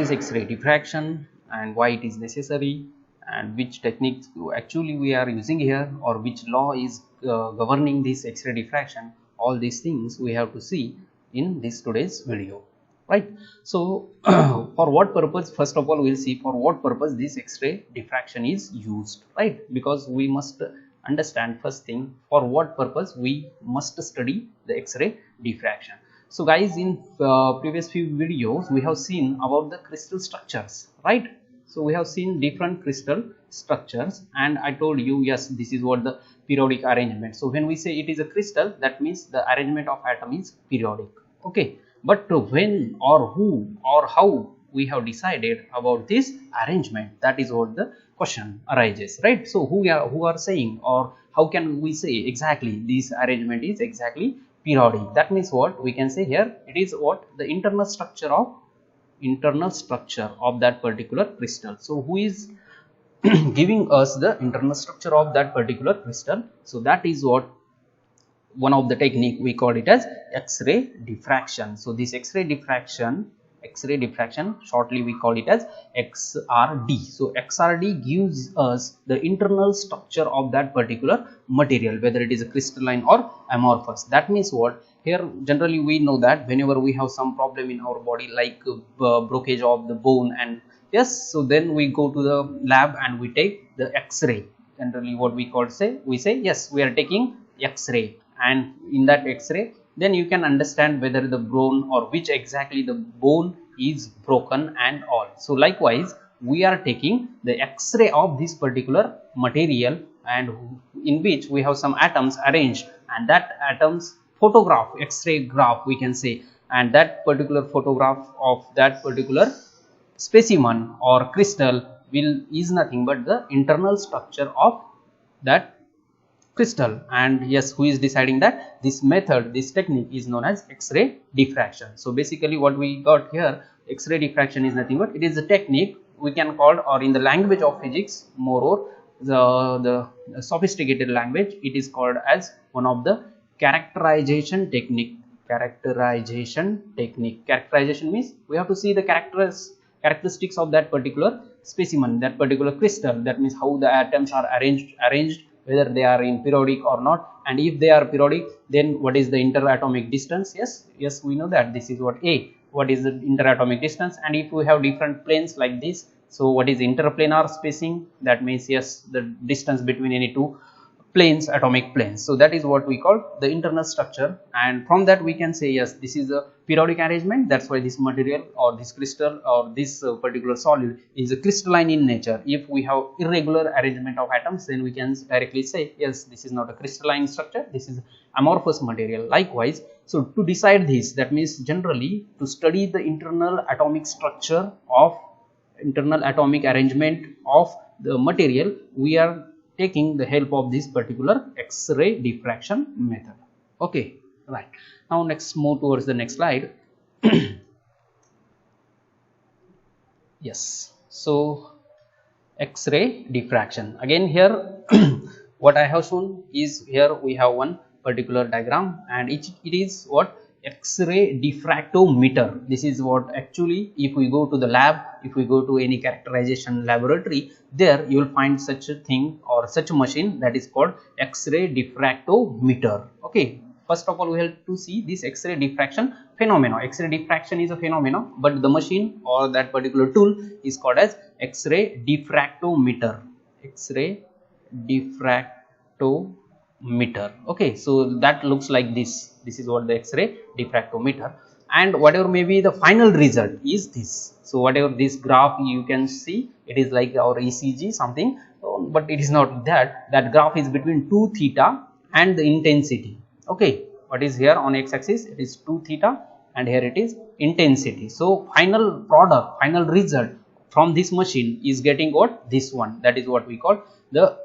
this X-ray diffraction and why it is necessary, and which techniques actually we are using here, or which law is governing this X-ray diffraction. All these things we have to see in this today's video, right? So for what purpose, first of all we will see for what purpose this X-ray diffraction is used, right? Because we must understand first thing, for what purpose we must study the X-ray diffraction. So guys, in previous few videos we have seen about the crystal structures, right? So we have seen different crystal structures, and I told you, yes, this is what the periodic arrangement. So when we say it is a crystal, that means the arrangement of atom is periodic, okay? But when or who or how we have decided about this arrangement, that is what the question arises, right? So who are saying, or how can we say exactly this arrangement is exactly periodic? That means what we can say here, it is what the internal structure of that particular crystal. So who is giving us the internal structure of that particular crystal? So that is what one of the technique we call it as X-ray diffraction. So this X-ray diffraction, shortly we call it as XRD. So XRD gives us the internal structure of that particular material, whether it is a crystalline or amorphous. That means what, here generally we know that whenever we have some problem in our body, like blockage of the bone, and yes, so then we go to the lab and we take the X-ray. Generally what we say yes, we are taking X-ray, and in that X-ray then you can understand whether the bone or which exactly the bone is broken and all. So likewise we are taking the X-ray of this particular material, and in which we have some atoms arranged, and that atoms photograph, X-ray graph we can say, and that particular photograph of that particular specimen or crystal is nothing but the internal structure of that crystal. And yes, who is deciding that? This method, this technique is known as X-ray diffraction. So basically what we got here, X-ray diffraction is nothing but it is a technique we can call, or in the language of physics, more or the sophisticated language, it is called as one of the characterization technique. Characterization means we have to see the characteristics of that particular specimen, that particular crystal. That means how the atoms are arranged, whether they are in periodic or not, and if they are periodic, then what is the interatomic distance? Yes, we know that this is what is the interatomic distance. And if we have different planes like this, so what is interplanar spacing? That means yes, the distance between any two planes, atomic planes. So that is what we call the internal structure, and from that we can say yes, this is a periodic arrangement. That's why this material or this crystal or this particular solid is a crystalline in nature. If we have irregular arrangement of atoms, then we can directly say yes, this is not a crystalline structure, this is amorphous material. Likewise, so to decide this, that means generally to study the internal atomic structure of internal atomic arrangement of the material, we are taking the help of this particular X-ray diffraction method. Okay, right. Now next, move towards the next slide. Yes, so X-ray diffraction. Again here what I have shown is, here we have one particular diagram, and it is what X-ray diffractometer. This is what actually, if we go to the lab, if we go to any characterization laboratory, there you will find such a thing or such a machine, that is called X-ray diffractometer. Okay, first of all we have to see this X-ray diffraction phenomena. X-ray diffraction is a phenomena, but the machine or that particular tool is called as X-ray diffractometer. X-ray diffractometer. Okay, so that looks like this. This is what the X-ray diffractometer, and whatever may be the final result is this. So whatever this graph you can see, it is like our ECG something, but it is not that. That graph is between 2 theta and the intensity. Okay, what is here on x-axis? It is 2 theta, and here it is intensity. So final product, final result from this machine is getting what? This one. That is what we call the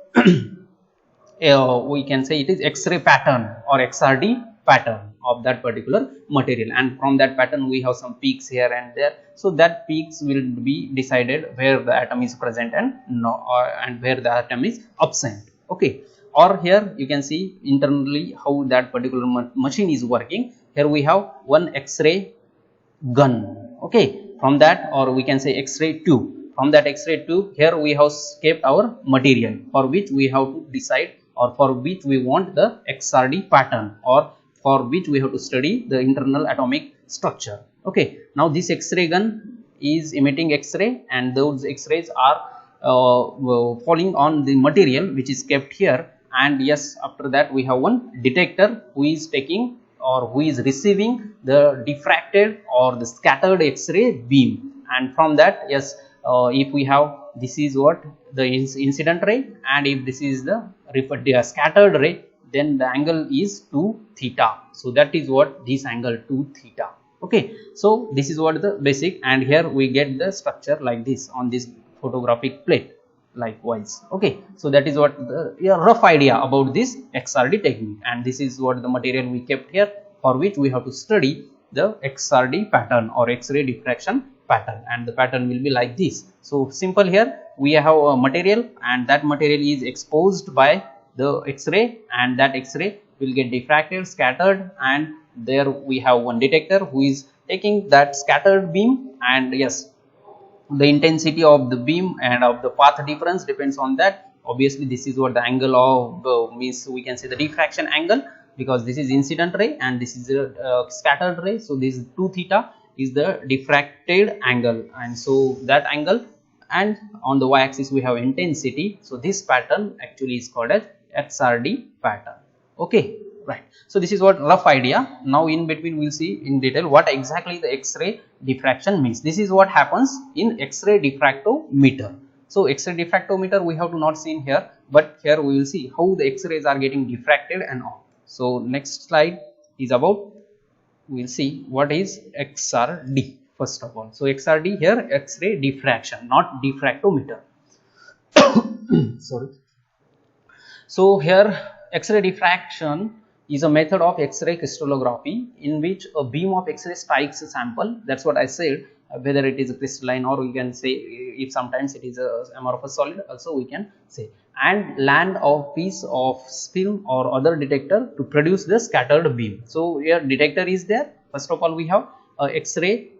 we can say it is X-ray pattern or XRD pattern of that particular material, and from that pattern we have some peaks here and there. So that peaks will be decided where the atom is present and and where the atom is absent. Okay, or here you can see internally how that particular machine is working. Here we have one X-ray gun. Okay, from that, or we can say X-ray tube. From that X-ray tube, here we have kept our material for which we have to decide, or for which we want the XRD pattern, or for which we have to study the internal atomic structure. Okay, now this X-ray gun is emitting X-ray, and those X-rays are falling on the material which is kept here. And yes, after that we have one detector who is taking, or who is receiving the diffracted or the scattered X-ray beam. And from that, yes, if we have, this is what the incident ray, and if this is the scattered ray, then the angle is 2 theta. So that is what this angle 2 theta. Okay, so this is what the basic, and here we get the structure like this on this photographic plate likewise. Okay, so that is what the rough idea about this XRD technique, and this is what the material we kept here, for which we have to study the XRD pattern or X-ray diffraction pattern, and the pattern will be like this. So simple, here we have a material, and that material is exposed by the X-ray, and that X-ray will get diffracted, scattered, and there we have one detector who is taking that scattered beam. And yes, the intensity of the beam and of the path difference depends on that. Obviously this is what the angle of means we can say the diffraction angle, because this is incident ray and this is a scattered ray. So this 2 theta is the diffracted angle, and so that angle, and on the y-axis we have intensity. So this pattern actually is called as XRD pattern. Okay, right. So this is what rough idea. Now in between we will see in detail what exactly the X-ray diffraction means. This is what happens in X-ray diffractometer. So X-ray diffractometer we have to not seen here, but here we will see how the X-rays are getting diffracted and all. So next slide is about, we will see what is XRD first of all. So XRD here, X-ray diffraction, not diffractometer. Sorry. So here X-ray diffraction is a method of X-ray crystallography in which a beam of X-ray strikes a sample. That's what I said, whether it is a crystalline, or we can say if sometimes it is a amorphous solid also we can say, and land a piece of film or other detector to produce the scattered beam. So here detector is there. First of all we have a X-ray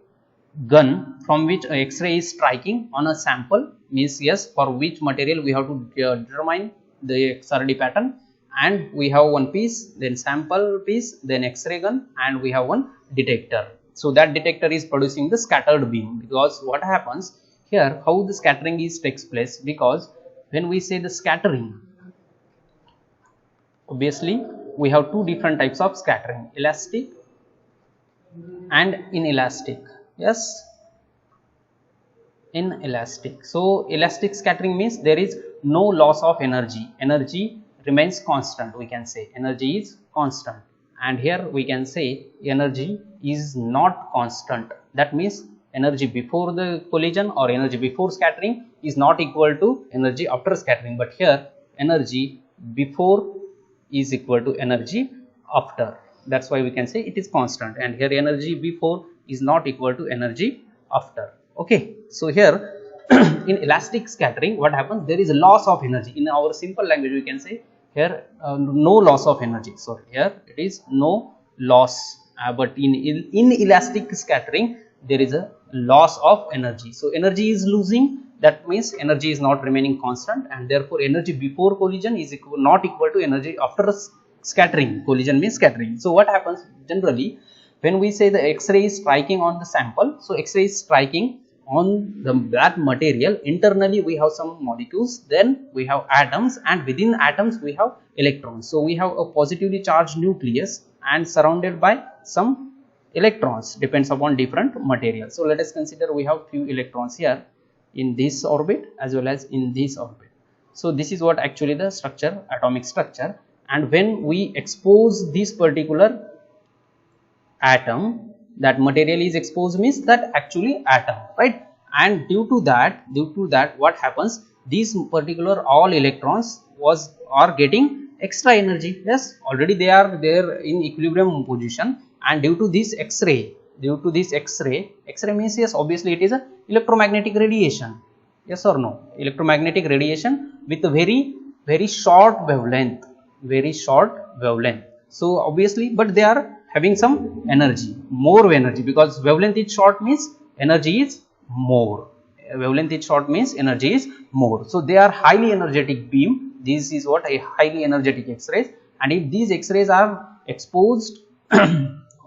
gun from which a X-ray is striking on a sample, means yes, for which material we have to determine the XRD pattern. And we have one piece, then sample piece, then X-ray gun, and we have one detector. So that detector is producing the scattered beam, because what happens here, how the scattering is takes place, because when we say the scattering, obviously we have two different types of scattering, elastic and inelastic. Yes, inelastic. So elastic scattering means there is no loss of energy, energy remains constant, we can say energy is constant. And here we can say energy is not constant. That means energy before the collision or energy before scattering is not equal to energy after scattering, but here energy before is equal to energy after. That's why we can say it is constant, and here energy before is not equal to energy after. Okay, so here in elastic scattering what happens, there is a loss of energy. In our simple language we can say here no loss of energy. Sorry, here it is no loss, but in elastic scattering there is a loss of energy. So energy is losing, that means energy is not remaining constant, and therefore energy before collision is not equal to energy after scattering. Collision means scattering. So what happens generally when we say the X-ray is striking on the sample? So X-ray is striking on that material. Internally we have some molecules, then we have atoms, and within atoms we have electrons. So we have a positively charged nucleus and surrounded by some electrons, depends upon different materials. So let us consider we have few electrons here in this orbit as well as in this orbit. So this is what actually the structure, atomic structure. And when we expose this particular atom, that material is exposed means that actually atom, right? And due to that what happens, these particular all electrons are getting extra energy. Yes, already they are there in equilibrium position, and due to this X-ray, X-ray means yes, obviously it is a electromagnetic radiation. Yes or no? Electromagnetic radiation with a very short wavelength, So obviously, but they are having some energy, more energy, because wavelength is short means energy is more. Wavelength is short means energy is more. So they are highly energetic beam. This is what a highly energetic X-rays, and if these X-rays are exposed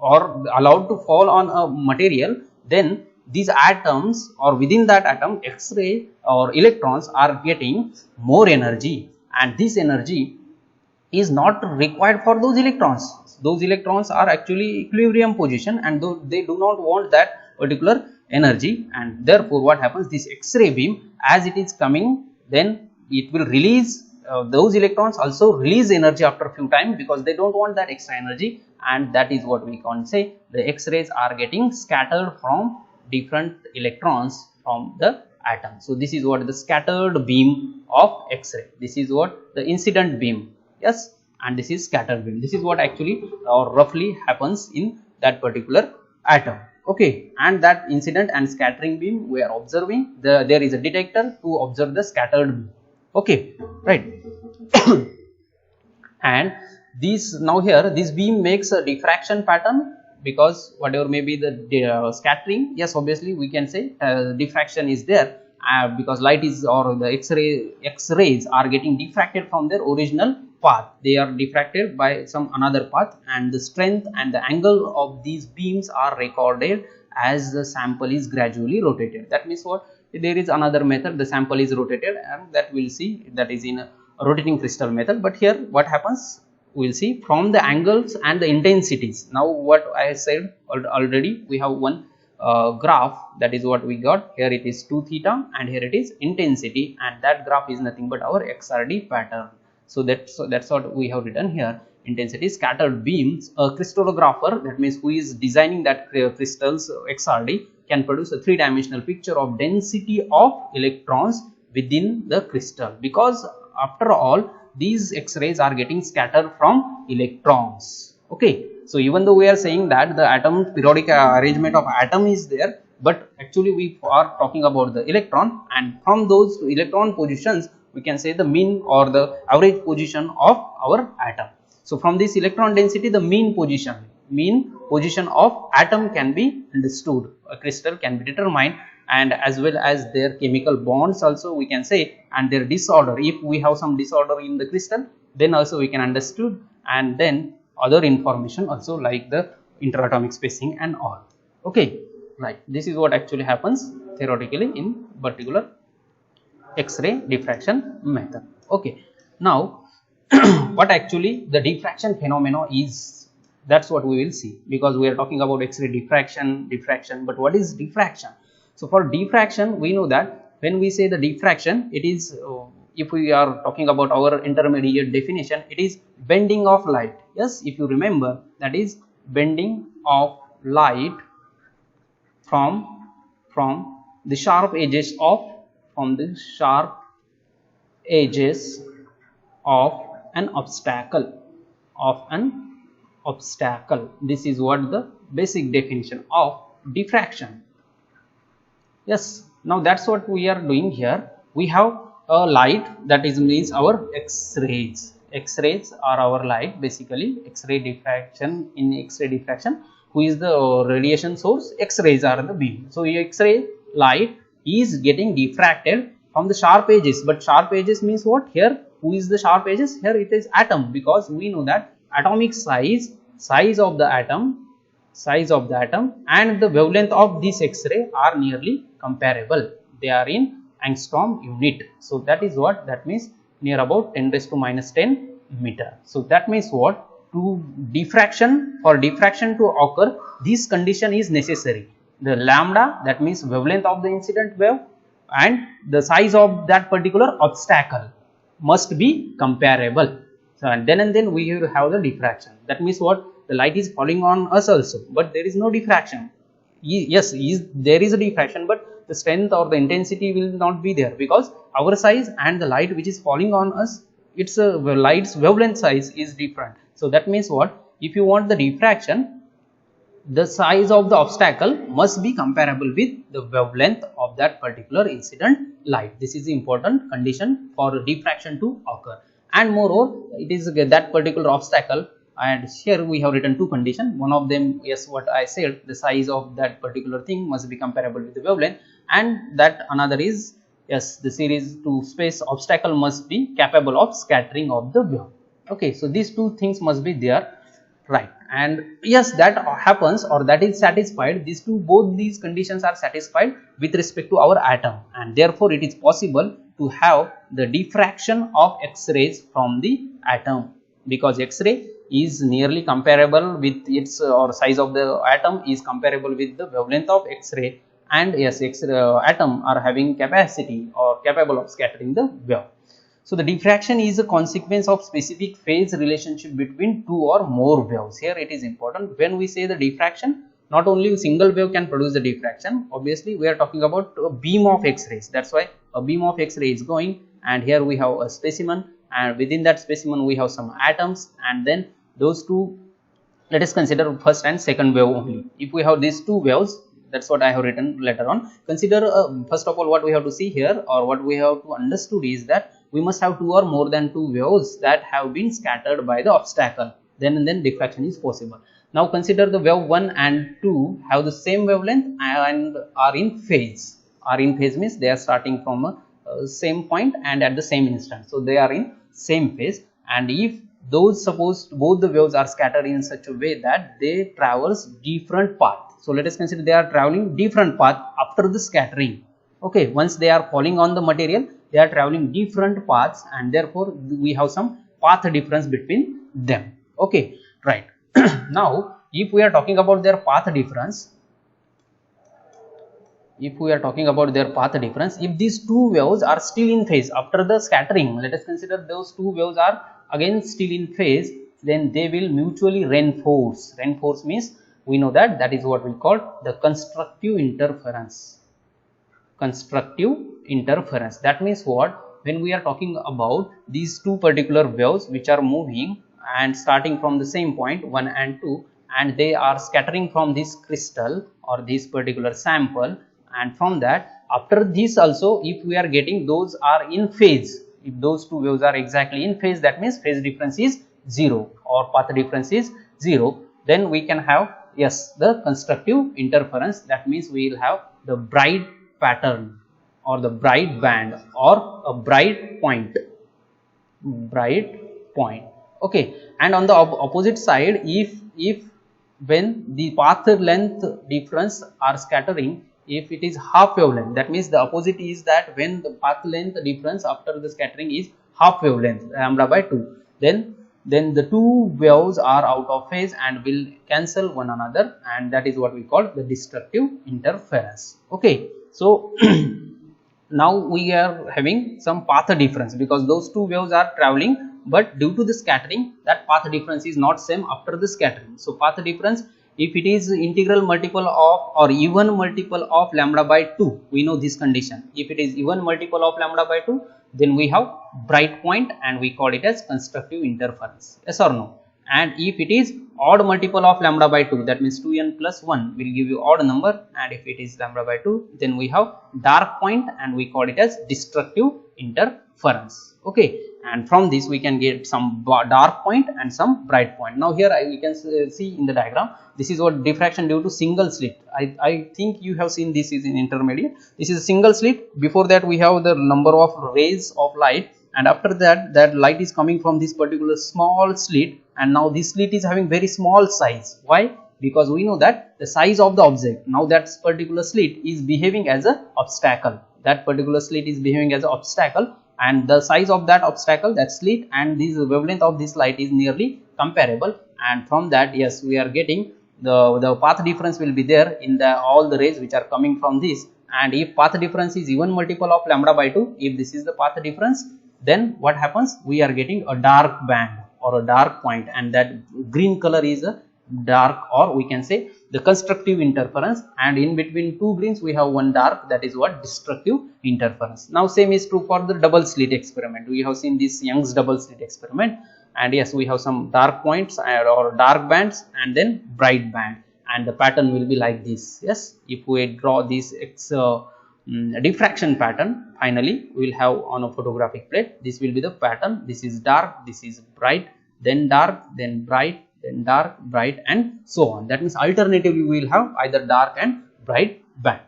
or allowed to fall on a material, then these atoms or within that atom X-ray or electrons are getting more energy, and this energy is not required for those electrons. Those electrons are actually equilibrium position, and they do not want that particular energy, and therefore what happens, this X-ray beam as it is coming, then it will release those electrons also release energy after a few times, because they don't want that extra energy, and that is what we can say the X-rays are getting scattered from different electrons from the atom. So this is what the scattered beam of X-ray, this is what the incident beam, yes, and this is scattered beam. This is what actually or roughly happens in that particular atom. Okay, and that incident and scattering beam we are observing, there is a detector to observe the scattered beam. Okay, right. And this now here this beam makes a diffraction pattern, because whatever may be the scattering, yes, obviously we can say diffraction is there because light is or the X-rays are getting diffracted from their original path. They are diffracted by some another path, and the strength and the angle of these beams are recorded as the sample is gradually rotated. That means what, there is another method, the sample is rotated, and that we will see, that is in a rotating crystal method. But here what happens, we will see from the angles and the intensities. Now what I said already, we have one graph, that is what we got here, it is 2 theta and here it is intensity, and that graph is nothing but our XRD pattern. So that's what we have written here, intensity scattered beams. A crystallographer, that means who is designing that crystals XRD, can produce a 3-dimensional picture of density of electrons within the crystal, because after all these X-rays are getting scattered from electrons. Okay, so even though we are saying that the atom periodic arrangement of atom is there, but actually we are talking about the electron, and from those electron positions we can say the mean or the average position of our atom. So from this electron density, the mean position of atom can be understood, a crystal can be determined, and as well as their chemical bonds also we can say, and their disorder. If we have some disorder in the crystal, then also we can understood, and then other information also like the interatomic spacing and all. Okay, right. This is what actually happens theoretically in particular X-ray diffraction method. Okay, now what actually the diffraction phenomena is, that's what we will see, because we are talking about X-ray diffraction, but what is diffraction? So for diffraction, we know that when we say the diffraction, it is if we are talking about our intermediate definition, it is bending of light. Yes, if you remember, that is bending of light from the sharp edges of an obstacle. This is what the basic definition of diffraction. Yes, now that's what we are doing here. We have a light, that is means our X-rays. X-rays are our light, basically X-ray diffraction. In X-ray diffraction, who is the radiation source? X-rays are the beam. So X-ray light is getting diffracted from the sharp edges, but sharp edges means what? Here who is the sharp edges? Here it is atom, because we know that atomic size of the atom and the wavelength of this X-ray are nearly comparable. They are in angstrom unit. So that is what that means, near about 10⁻⁻10 meter. So that means what? For diffraction to occur, this condition is necessary. The lambda, that means wavelength of the incident wave, and the size of that particular obstacle must be comparable. So and then we will have the diffraction. That means what? The light is falling on us also, but there is no diffraction. Yes, there is a diffraction, but the strength or the intensity will not be there, because our size and the light which is falling on us, its light's wavelength size is different. So that means what? If you want the diffraction, the size of the obstacle must be comparable with the wavelength of that particular incident light. This is the important condition for diffraction to occur. And moreover, it is that particular obstacle and here we have written two conditions. One of them, yes, what I said, the size of that particular thing must be comparable with the wavelength, and that another is, yes, the series to space obstacle must be capable of scattering of the wave. Okay, so these two things must be there, right? And yes, that happens, or that is satisfied. These two, both these conditions are satisfied with respect to our atom, and therefore it is possible to have the diffraction of X-rays from the atom, because X-ray is nearly comparable with its or size of the atom is comparable with the wavelength of X-ray, and yes, atom are having capacity or capable of scattering the wave. So the diffraction is a consequence of specific phase relationship between two or more waves. Here it is important, when we say the diffraction, not only a single wave can produce the diffraction. Obviously we are talking about a beam of X-rays. That's why a beam of X-ray is going, and here we have a specimen, and within that specimen we have some atoms, and then those two, let us consider first and second wave only. If we have these two waves, that's what I have written later on. Consider first of all, what we have to see here, or what we have to understood, is that we must have two or more than two waves that have been scattered by the obstacle. Then diffraction is possible. Now consider the wave 1 and 2 have the same wavelength and are in phase. Are in phase means they are starting from a same point and at the same instant. So they are in same phase, and if those, suppose both the waves are scattered in such a way that they traverse different path. So let us consider they are traveling different path after the scattering. Okay, once they are falling on the material, they are traveling different paths, and therefore we have some path difference between them. Okay, right. Now if we are talking about their path difference, if these two waves are still in phase after the scattering, let us consider those two waves are again still in phase, then they will mutually reinforce. Reinforce means we know that is what we call the constructive interference. Constructive interference. That means what? When we are talking about these two particular waves which are moving and starting from the same point 1 and 2, and they are scattering from this crystal or this particular sample, and from that after this also, if we are getting those are in phase, if those two waves are exactly in phase, that means phase difference is 0 or path difference is 0, then we can have, yes, the constructive interference. That means we will have the bright pattern or the bright band or a bright point. Okay, and on the opposite side, if when the path length difference are scattering, if it is half wavelength, that means the opposite is that when the path length difference after the scattering is half wavelength, lambda by 2, then the two waves are out of phase and will cancel one another, and that is what we call the destructive interference. Okay, so now we are having some path difference because those two waves are traveling, but due to the scattering, that path difference is not same after the scattering. So path difference, if it is integral multiple of or even multiple of lambda by 2, we know this condition. If it is even multiple of lambda by 2, then we have bright point and we call it as constructive interference. Yes or no? And if it is odd multiple of lambda by 2, that means 2n plus 1 will give you odd number, and if it is lambda by 2, then we have dark point and we call it as destructive interference. Okay, and from this we can get some dark point and some bright point. Now here we can see in the diagram, this is what diffraction due to single slit. I think you have seen this is in intermediate. This is a single slit. Before that we have the number of rays of light, and after that light is coming from this particular small slit, and now this slit is having very small size. Why? Because we know that the size of the object, now that particular slit is behaving as an obstacle. That particular slit is behaving as an obstacle, and the size of that obstacle, that slit, and this wavelength of this light is nearly comparable, and from that, yes, we are getting the path difference will be there in the all the rays which are coming from this. And if path difference is even multiple of lambda by 2, if this is the path difference, then what happens? We are getting a dark band or a dark point, and that green color is a dark, or we can say the constructive interference, and in between two greens we have one dark, that is what? Destructive interference. Now same is true for the double slit experiment. We have seen this Young's double slit experiment, and yes, we have some dark points or dark bands and then bright band, and the pattern will be like this. Yes, if we draw this diffraction pattern, finally we will have on a photographic plate, this will be the pattern. This is dark, this is bright, then dark, then bright, then dark, bright, and so on. That means alternatively we will have either dark and bright band.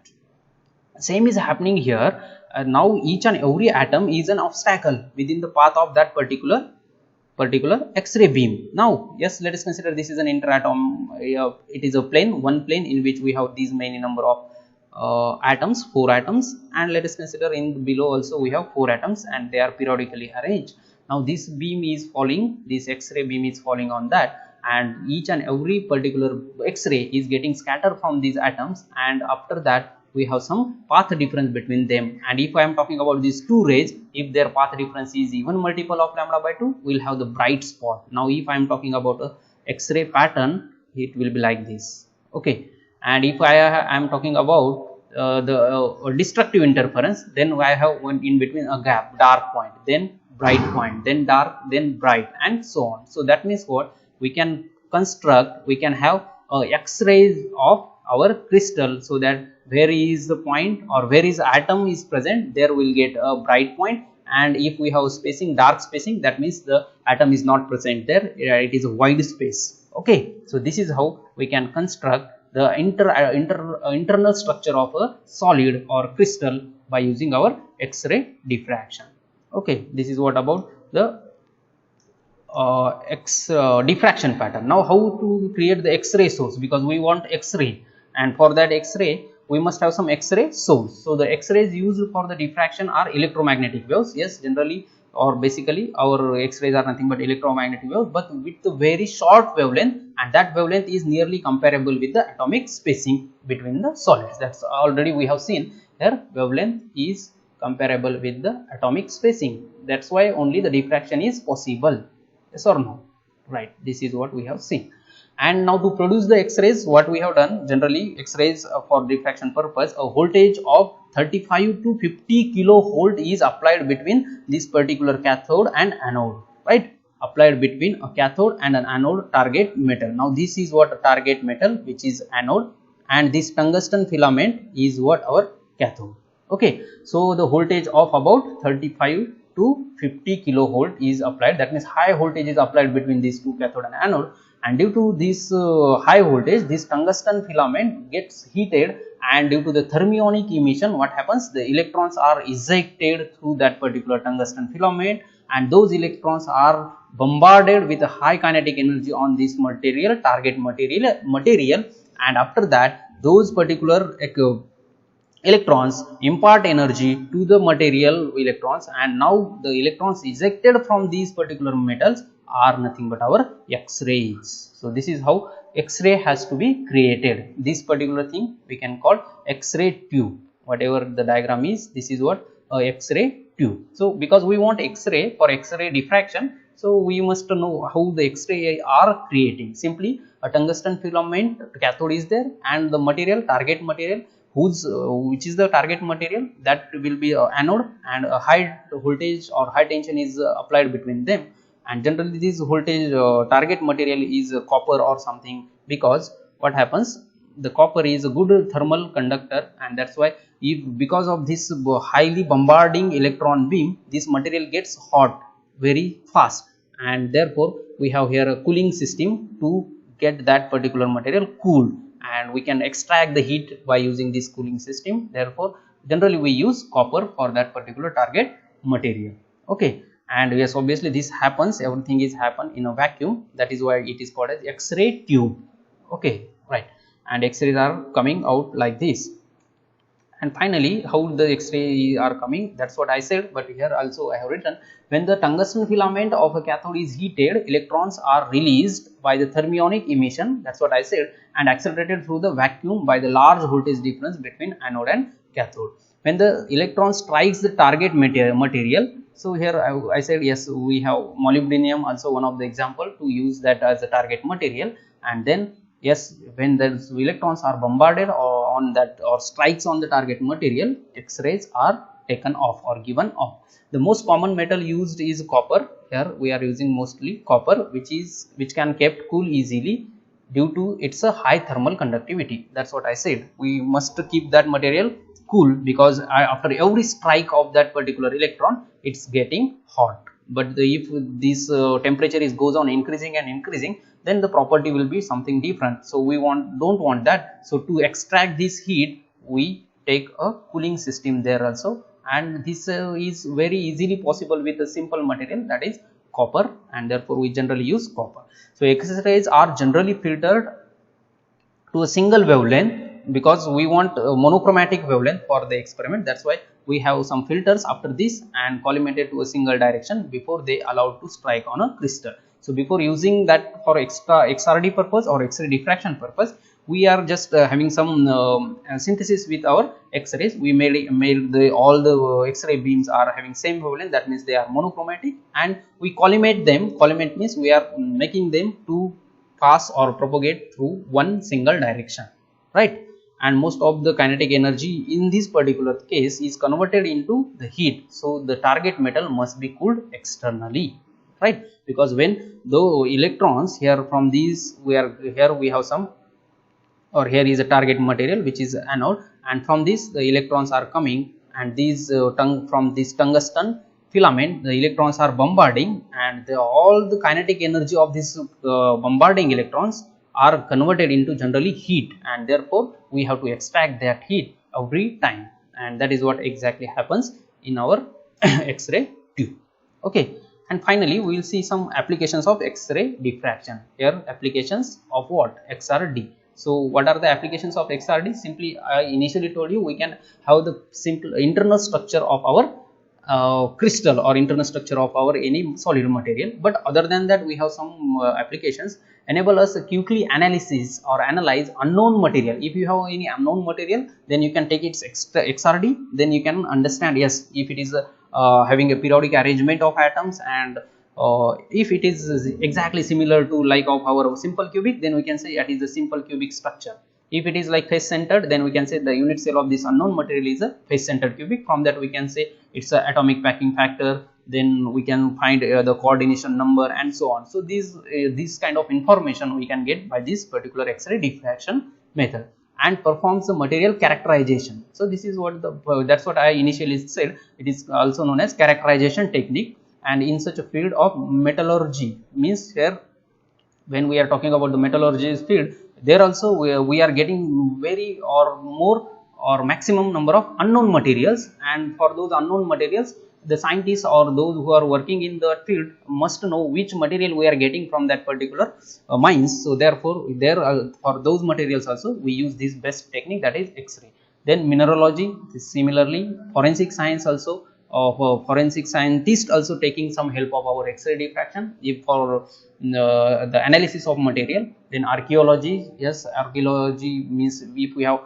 Same is happening here. Now each and every atom is an obstacle within the path of that particular X-ray beam. Now yes, let us consider this is an interatom. It is a plane, one plane in which we have these many number of atoms, 4 atoms, and let us consider in below also we have 4 atoms and they are periodically arranged. Now this beam is falling, this X-ray beam is falling on that, and each and every particular X-ray is getting scattered from these atoms, and after that we have some path difference between them. And if I am talking about these 2 rays, if their path difference is even multiple of lambda by 2, we will have the bright spot. Now if I am talking about a X-ray pattern, it will be like this. Okay, and if I am talking about the destructive interference, then I have one in between a gap, dark point, then bright point, then dark, then bright, and so on. So that means what we can construct, we can have X-rays of our crystal, so that where is the point or where is atom is present, there will get a bright point, and if we have spacing, dark spacing, that means the atom is not present there, it is a wide space. Okay, so this is how we can construct the internal structure of a solid or crystal by using our X-ray diffraction. Okay, this is what about the diffraction pattern. Now how to create the X-ray source, because we want X-ray, and for that X-ray we must have some X-ray source. So the X-rays used for the diffraction are electromagnetic waves. Yes, generally or basically our X-rays are nothing but electromagnetic waves, but with a very short wavelength, and that wavelength is nearly comparable with the atomic spacing between the solids. That's already we have seen here, wavelength is comparable with the atomic spacing. That's why only the diffraction is possible. Yes or no? Right, this is what we have seen. And now to produce the X-rays, what we have done, generally X-rays for diffraction purpose, a voltage of 35 to 50 kilovolt is applied between this particular cathode and anode, right? Applied between a cathode and an anode target metal. Now this is what a target metal, which is anode, and this tungsten filament is what our cathode. Okay, so the voltage of about 35 to 50 kilovolt is applied. That means high voltage is applied between these two, cathode and anode, and due to this high voltage, this tungsten filament gets heated, and due to the thermionic emission, what happens, the electrons are ejected through that particular tungsten filament, and those electrons are bombarded with a high kinetic energy on this material, target material, and after that those particular electrons impart energy to the material electrons, and now the electrons ejected from these particular metals are nothing but our X-rays. So this is how X-ray has to be created. This particular thing we can call X-ray tube. Whatever the diagram is, this is what X-ray tube. So because we want X-ray for X-ray diffraction, so we must know how the X-ray are creating. Simply a tungsten filament cathode is there, and the material, target material, which is the target material, that will be anode, and a high voltage or high tension is applied between them. And generally this voltage target material is copper or something, because what happens, the copper is a good thermal conductor, and that's why because of this highly bombarding electron beam, this material gets hot very fast, and therefore we have here a cooling system to get that particular material cooled, and we can extract the heat by using this cooling system. Therefore generally we use copper for that particular target material. Okay, and yes, obviously this happens, everything is happen in a vacuum, that is why it is called as X-ray tube. Okay, right, and X-rays are coming out like this. And finally, how the X-ray are coming, that's what I said, but here also I have written, when the tungsten filament of a cathode is heated, electrons are released by the thermionic emission, that's what I said, and accelerated through the vacuum by the large voltage difference between anode and cathode. When the electron strikes the target material, so here I said yes, we have molybdenum also one of the example to use that as a target material, and then yes, when the electrons are bombarded or on that or strikes on the target material, X-rays are taken off or given off. The most common metal used is copper. Here we are using mostly copper, which can kept cool easily due to its a high thermal conductivity. That's what I said. We must keep that material cool, because after every strike of that particular electron, it's getting hot. but if this temperature goes on increasing and increasing, then the property will be something different. So we don't want that. So to extract this heat, we take a cooling system there also, and this is very easily possible with a simple material, that is copper, and therefore we generally use copper. So X-rays are generally filtered to a single wavelength because we want a monochromatic wavelength for the experiment. That's why we have some filters after this and collimated to a single direction before they allowed to strike on a crystal. So before using that for extra XRD purpose or X-ray diffraction purpose, we are just having some synthesis with our X-rays. We made all the X-ray beams are having same wavelength, that means they are monochromatic, and we collimate them. Collimate means we are making them to pass or propagate through one single direction, right? And most of the kinetic energy in this particular case is converted into the heat. So the target metal must be cooled externally, right? Because when the electrons here from these, here we have some, or here is a target material which is anode, and from this the electrons are coming, and these from this tungsten filament the electrons are bombarding, and all the kinetic energy of this bombarding electrons are converted into generally heat, and therefore we have to extract that heat every time, and that is what exactly happens in our X-ray tube. Okay, and finally we will see some applications of X-ray diffraction. Here applications of what? XRD. So what are the applications of XRD? Simply I initially told you we can have the simple internal structure of our crystal or internal structure of our any solid material, but other than that we have some applications enable us to quickly analysis or analyze unknown material. If you have any unknown material, then you can take its XRD, then you can understand, yes, if it is having a periodic arrangement of atoms, and if it is exactly similar to like of our simple cubic, then we can say it is a simple cubic structure. If it is like face centered, then we can say the unit cell of this unknown material is a face centered cubic. From that we can say it's a atomic packing factor, then we can find the coordination number and so on. So this kind of information we can get by this particular X-ray diffraction method, and performs the material characterization. So this is what that's what I initially said, it is also known as characterization technique. And in such a field of metallurgy, means here when we are talking about the metallurgy field, there also we are getting very or more or maximum number of unknown materials, and for those unknown materials the scientists or those who are working in the field must know which material we are getting from that particular mines. So therefore there for those materials also we use this best technique, that is X-ray. Then mineralogy, similarly forensic science also, forensic scientists also taking some help of our X-ray diffraction if for the analysis of material. Then archaeology, yes, archaeology means if we have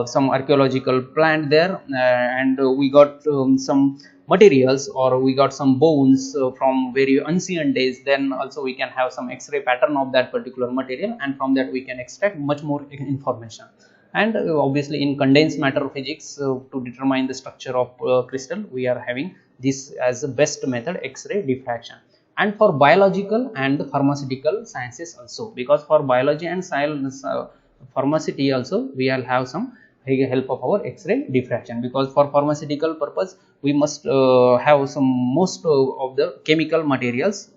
some archaeological plant there and we got some materials or we got some bones from very ancient days, then also we can have some X-ray pattern of that particular material, and from that we can extract much more information. And obviously in condensed matter physics to determine the structure of crystal, we are having this as the best method, X-ray diffraction. And for biological and pharmaceutical sciences also, because for biology and science pharmaceutical also we will have some help of our X-ray diffraction, because for pharmaceutical purpose we must have some most of the chemical materials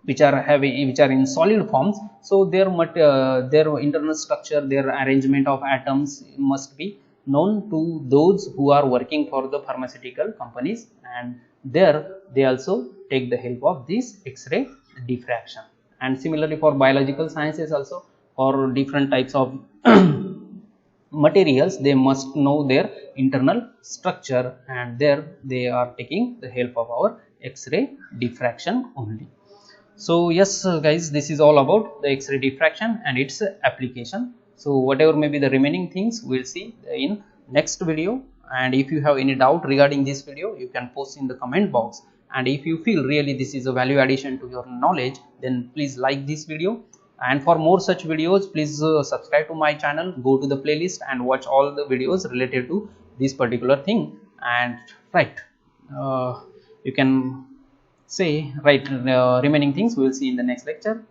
which are in solid forms. So their internal structure, their arrangement of atoms must be known to those who are working for the pharmaceutical companies, and there they also take the help of this X-ray diffraction. And similarly for biological sciences also, for different types of materials they must know their internal structure, and there they are taking the help of our X-ray diffraction only. So yes guys, this is all about the X-ray diffraction and its application. So whatever may be the remaining things we will see in next video, and if you have any doubt regarding this video you can post in the comment box, and if you feel really this is a value addition to your knowledge, then please like this video, and for more such videos please subscribe to my channel, go to the playlist and watch all the videos related to this particular thing. And right, you can say remaining things we will see in the next lecture.